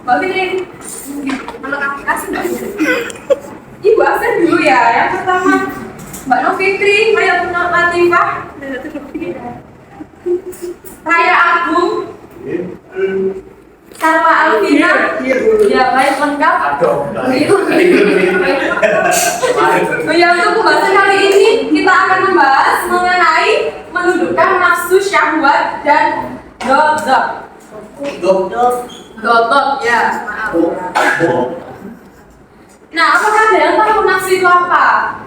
Mbak Fitri, melengkapi Mbak Fitri. Ibu absen dulu ya. Yang pertama Mbak Novitri, Maya Latifah, Raya Agung, Sarwa Alvina. Ya baik, lengkap. Ya, untuk pembahasan kali ini kita akan membahas mengenai menundukkan nafsu syahwat dan godok. Godok ya, maaf. Nah, apakah ada yang tahu nafsu itu apa?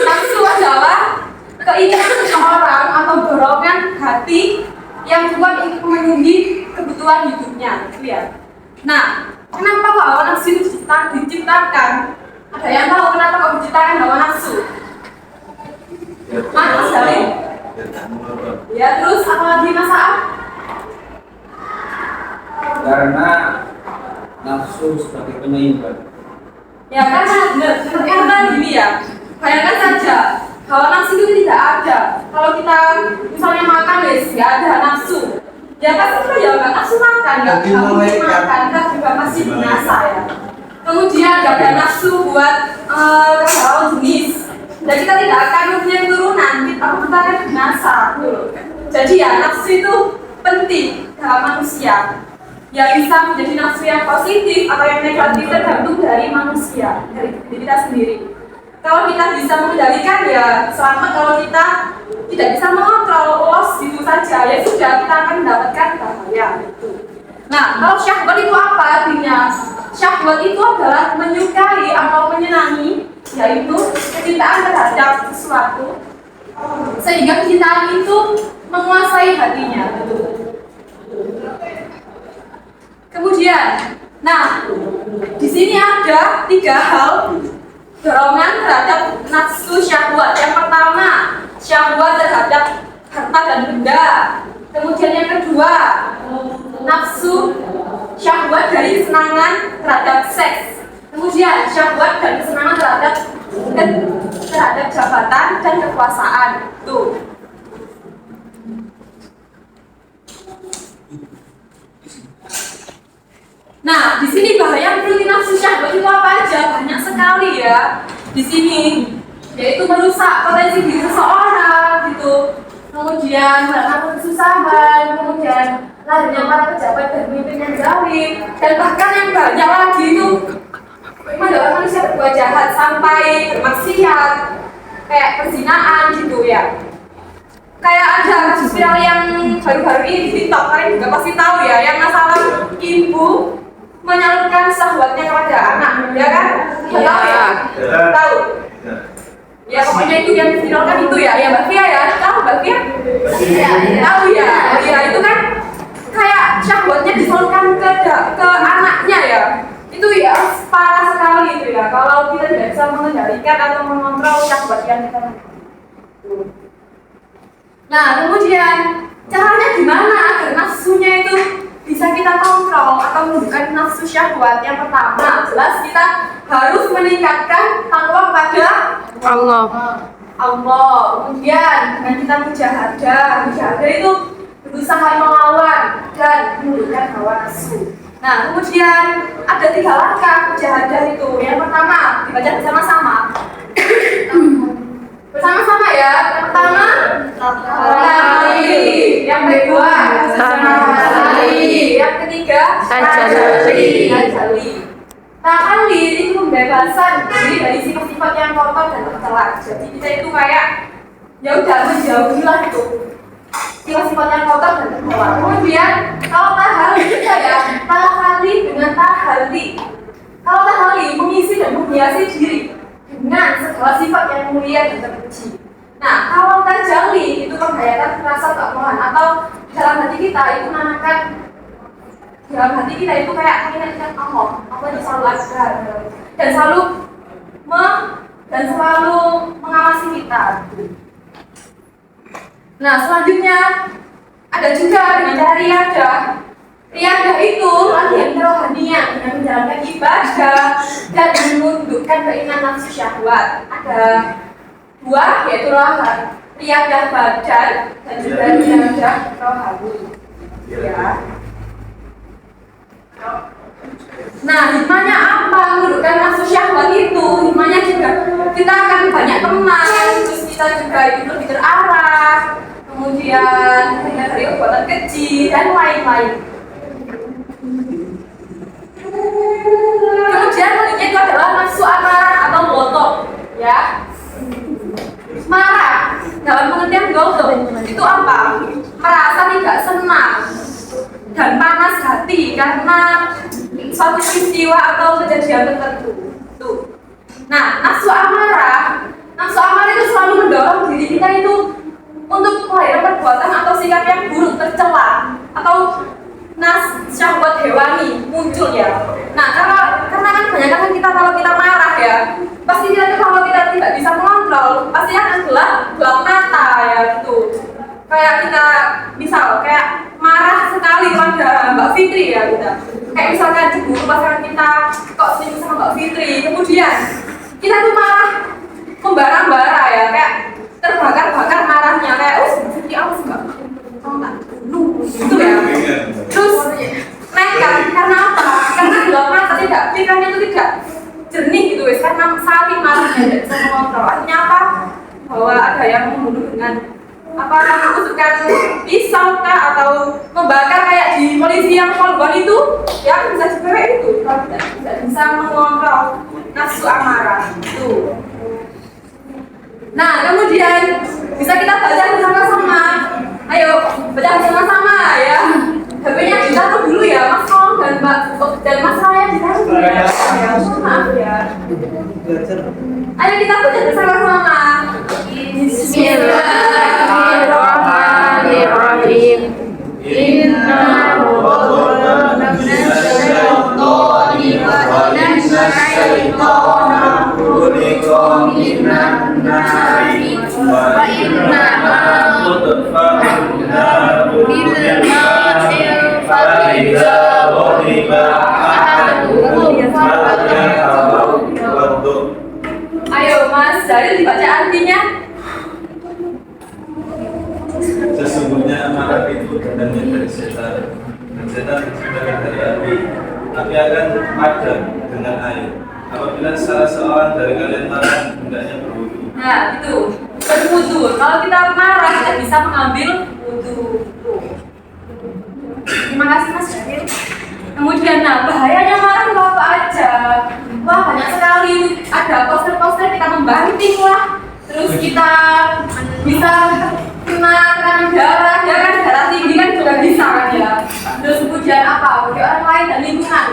Nafsu adalah keinginan seseorang atau dorongan hati yang kuat untuk memenuhi kebutuhan hidupnya, gitu ya. Nah, kenapa kok hawa nafsu itu diciptakan? Ada yang tahu kenapa kok diciptakan hawa nafsu? Mas Salim? Ya, terus apa lagi Mas Aam? Karena nafsu sebagai penyeimbang. Ya, karena gini ya. Bayangkan saja, hawa nafsu itu tidak ada. Kalau kita misalnya makan, guys, nggak ada nafsu. Ya pasti kita ya nggak nafsu makan, nggak mungkin makan, kita juga masih binasa ya. Kemudian nggak ada nafsu buat keharuan jenis. Dan kita tidak akan mempunyai turunan, kita akan binasa. Jadi ya nafsu itu penting dalam manusia. Yang bisa menjadi nafsu yang positif atau yang negatif tergantung dari manusia, dari diri kita sendiri. Kalau kita bisa mengendalikan ya selamat, kalau kita tidak bisa mengontrol, loss gitu saja, ya sudah kita akan mendapatkan bahaya gitu. Nah, kalau syahwat itu apa artinya? Syahwat itu adalah menyukai atau menyenangi, yaitu kecintaan terhadap sesuatu sehingga kecintaan itu menguasai hatinya gitu. Kemudian, nah di sini ada 3 hal dorongan terhadap nafsu syahwat. Yang pertama, syahwat terhadap harta dan benda. Kemudian yang kedua, nafsu syahwat dari kesenangan terhadap seks. Kemudian syahwat dan kesenangan terhadap jabatan dan kekuasaan. Tuh. Nah, di sini bahaya memiliki nafsu syahwat itu apa aja? Banyak sekali ya. Di sini, yaitu merusak potensi diri seseorang gitu. Kemudian melakukan kesusahan, kemudian lahirnya para pejabat dan pemimpin yang zalim, dan bahkan yang banyak lagi itu mendorong manusia berbuat jahat sampai bermaksiat, kayak perzinaan gitu ya. Kayak ada kasus viral yang baru-baru ini di TikTok, kalian juga pasti tahu ya, yang masalah ibu menyalurkan syahwatnya kepada anak, ya kan? Tahu ya? Tahu. Ya pokoknya itu yang viralkan itu ya, Mbak Fia ya, tahu Mbak Fia? Tahu ya, ya itu kan kayak syahwatnya disalurkan ke anaknya ya. Itu ya parah sekali itu ya, kalau kita tidak bisa mengendalikan atau mengontrol syahwat yang kita miliki. Nah kemudian caranya gimana agar nafsunya itu bisa kita kontrol atau menunjukkan nafsu syahwat? Yang pertama, jelas kita harus meningkatkan takwa kepada Allah. Kemudian dengan kita mujahadah itu berusaha melawan dan menundukkan hawa nafsu. Nah, kemudian ada 3 langkah mujahadah itu. Yang pertama, dibaca bersama-sama. Bersama-sama ya. Yang pertama, tahali. Yang kedua, tahali. Yang ketiga, tajali. Tahali itu pembebasan diri dari sifat-sifat yang kotor dan tercela. Jadi kita itu kayak ya udah menjauhilah itu sifat-sifat yang kotor dan tercela. Kemudian kalau tahali kita ya tahali dengan tahali. Kalau tahali mengisi dan menghiasi diri dengan segala sifat yang mulia dan terpuji. Nah, kalau tajali itu membahayakan rasa kemohan atau dalam hati kita itu menanamkan dalam hati kita itu kayak mengingatkan Allah itu selalu ada dan selalu mengawasi kita. Nah, selanjutnya ada juga dengan cara riyadah. Riyadah itu latihan kerohanian dengan menjalankan ibadah dan menundukkan keinginan nafsu syahwat. Ada 2, yaitu riyadah badan dan juga riyadah rohani. Ya. Nah, hikmahnya apa? Menurunkan nafsu syahwat itu. Hikmahnya juga kita akan banyak teman, terus kita juga hidup lebih terarah, kemudian kita dari perbuatan keji dan lain-lain. Kemudian selanjutnya itu adalah nafsu amarah atau gotok, ya. Marah dalam pengertian gotok itu apa? Merasa tidak senang dan panas hati karena suatu peristiwa atau kejadian tertentu. Tuh. Nah, nafsu amarah itu selalu mendorong diri kita itu untuk melakukan perbuatan atau sikap yang buruk, tercela, atau syahwat hewani muncul ya. Nah, karena kan kebanyakan kita kalau kita marah ya, pasti kita kalau kita tidak bisa mengontrol, pasti akan gelap mata ya gitu. Kayak kita misal kayak marah sekali pada Mbak Fitri ya kita. Kayak misalkan cemburu pasangan kita kok selingkuh sama Mbak Fitri, kemudian kita tuh marah membara-bara ya, kayak terbakar-bakar marahnya kayak Fitri apa sih Mbak? Gitu ya. Terus nekat karena apa? Karena gelap mata pikirannya itu tidak jernih gitu wes, karena saking marahnya tidak bisa mengontrol. Artinya apa? Bahwa ada yang membunuh dengan apa menusukkan pisau kah atau membakar kayak di polisi yang korban itu, ya bisa juga itu kalau tidak bisa mengontrol nafsu amarah itu. Nah, kemudian bisa kita baca bersama-sama. Ayo, baca bersama-sama ya. HP-nya ditaruh dulu ya, Mas Kong dan Mbak dan Mas Raya ditaruh ya. Maaf ya. Ayo kita baca bersama-sama. Bismillahirrahmanirrahim. Inna rabbana minasyaitonir rajim. Syaitana khuliqa minan nari wa inna bil ma'il fa'idza ghadiba ahaduhum falyatawaddu. Ayo Mas Jalil dibaca artinya. Sesungguhnya amarah itu datangnya dari setan, dan setan sebenarnya dari api. Api akan padam dengan air. Apabila salah seorang dari kalian marah, hendaknya berwudu. Nah, itu berwudu. Kalau kita marah, kita bisa mengambil wudu. Terima kasih Mas Jalil. Kemudian, nah bahayanya marah itu apa aja? Wah, banyak sekali. Ada poster-poster kita membanting lah. Terus kita bisa kena tekanan darah, ya kan, darah tinggi kan juga bisa kan ya. Terus kemudian apa? Bagi orang lain dan lingkungan,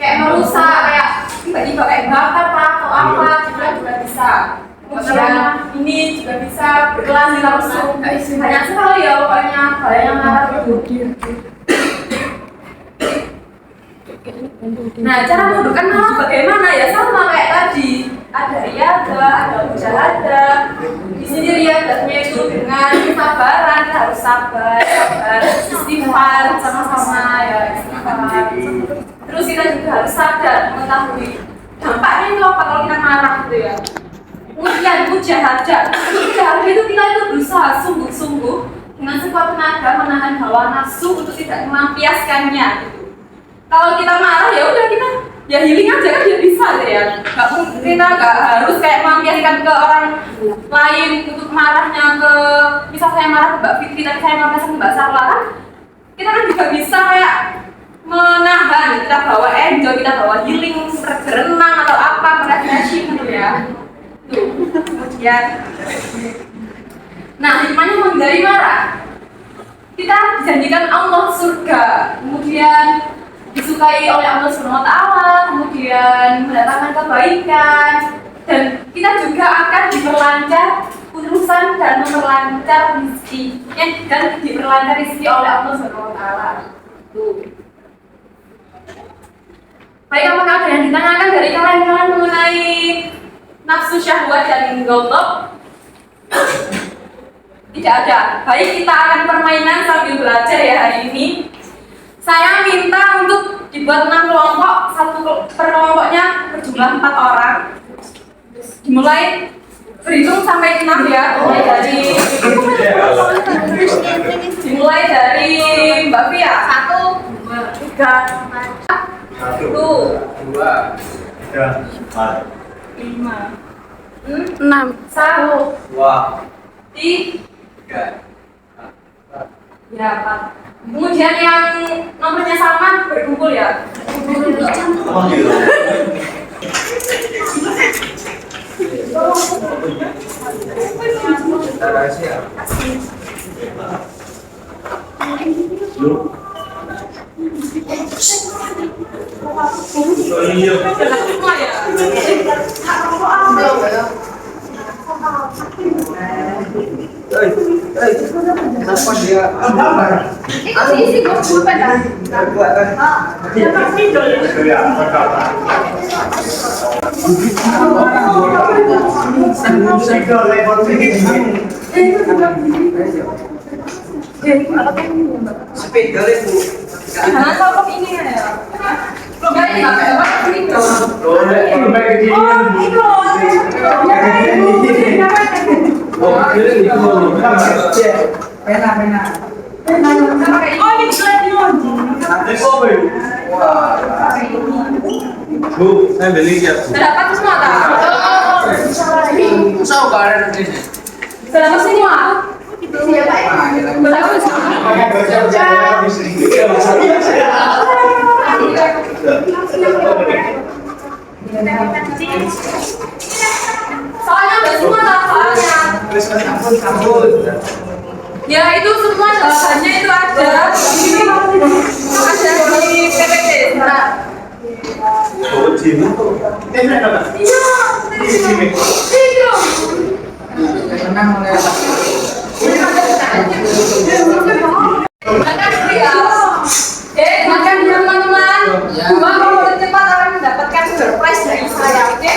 kayak merusak, kayak tiba-tiba kayak bakar atau apa juga bisa. Kemudian ini juga bisa berkelanjut langsung. Banyak sekali ya pokoknya bahayanya marah itu. Nah, cara menundukkan marah bagaimana ya? Sama kayak tadi. Ada riyadhah, ada mujahadah. Di sini riyadhahnya itu dengan kesabaran, kita harus sabar, istighfar sama-sama ya, istighfar. Terus kita juga harus sadar mengetahui dampaknya itu apa kalau kita marah gitu ya. Kemudian mujahadah itu kita itu berusaha sungguh-sungguh dengan sekuat tenaga menahan hawa nafsu untuk tidak melampiaskannya gitu. Kalau kita marah ya udah kita ya healing aja kan dia bisa ya. Kita nggak harus kayak melampiaskan ke orang lain untuk marahnya ke, misal saya marah ke Mbak Fitri tapi saya melampiaskan ke Mbak Sarla kan, kita kan juga bisa kayak menahan, kita bawa enjoy, kita bawa healing, berenang atau apa, meditasi gitu ya. Tuh, kemudian nah hikmahnya menghindari marah, kita dijanjikan Allah surga, kemudian disukai oleh Allah Subhanahu wa Ta'ala, kemudian mendatangkan kebaikan, dan kita juga akan diperlancar urusan dan memperlancar rezeki, dan diperlancar rezeki oleh Allah Subhanahu wa Ta'ala. Tuh. Baik, apakah ada yang ditanyakan dari kalian mengenai nafsu syahwat dan gotok? Tidak ada. Baik, kita akan permainan sambil belajar ya hari ini. Saya minta untuk dibuat 6 kelompok, satu per kelompoknya berjumlah 4 orang. Dimulai berhitung sampai 6 ya. Dimulai dari Mbak Fia, 1, 2, 3, 4. Satu, dua, tiga, empat. lima, enam, satu, dua, tiga, tiga, ya empat. Kemudian yang nomornya sama berkumpul ya. Oh gitu. kita rahasia. Oh iya. Jelas semua ya. Kenapa dia? Sepeda itu. Jangan kalau ini ya. Enggak ini enggak apa itu. Pena. Oh, ini Bu, saya beli ya. dapat semua tak? Usah barang ini. Dapat semua. Soalnya enggak semua tak soalnya. Ya itu semua jawabannya itu ada di PPT. Nah, Oh, Cina tuh. iya. Itu. Tenang mulai. Makan ya. Makan ya teman-teman. Cuma kalau cepat akan mendapatkan surprise dari saya, oke?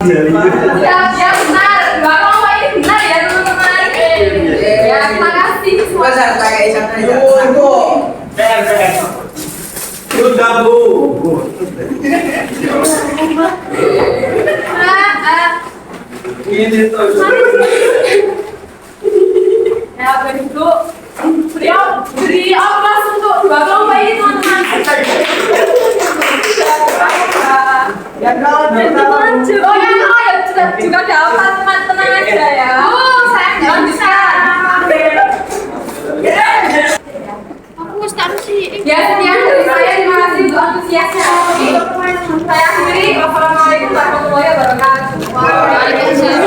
Ya, ya benar. Bapak ini benar ya teman-teman. Ya, terima kasih semua. Besar pakai isap aja. Sudah, Bu. Ini tuh. Ya begitu. Beri aplaus untuk dua kelompok ini teman-teman. Ya kalau Oh yang juga dapat teman tenang aja ya. Saya nggak bisa. Aku start sih. Ya sekian dari saya, terima kasih untuk antusiasnya. Saya akhiri, wassalamualaikum warahmatullahi wabarakatuh. Waalaikumsalam.